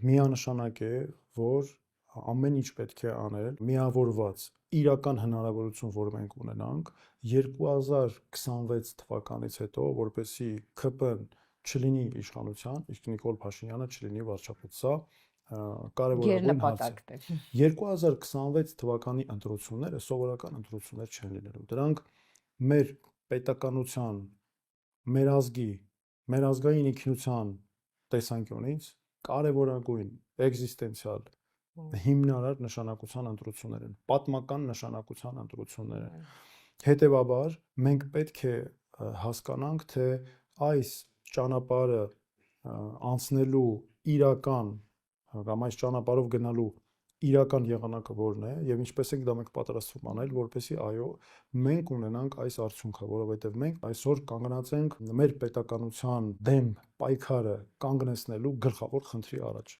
Միանշանակ է, որ ամեն ինչ պետք է անել միավորված իրական հնարավորություն, որ մենք ունենանք 2026 թվականից հետո, որպեսզի ՔՊ-ն չլինի իշխանության, իսկ Նիկոլ Փաշինյանը չլինի վարչապետ, սա կարևորագույն հարց է։ 2026 թվականի ընտրությունները սովորական ընտրություններ չեն լինելու։ Դրանք մեր պետականության, մեր ազգի, մեր ազգային ինքնության տեսանկյունից կարևորագույն էգզիստենցիալ հիմնարար նշանակության ընտրություններ են, պատմական նշանակության ընտրություններ են։ Հետևաբար մենք պետք է հասկանանք, թե այս ճանապարհը անցնելու իրական կամ այս ճանապարհով գնալու իրական եղանակը որն է եւ ինչպես ենք դա մենք պատրաստվում անել, որպեսզի այո, մենք ունենանք այս արդյունքը, որովհետեւ մենք այսօր կանգնած ենք մեր պետականության դեմ պայքարը կանգնեցնելու գլխավոր խնդրի առաջ։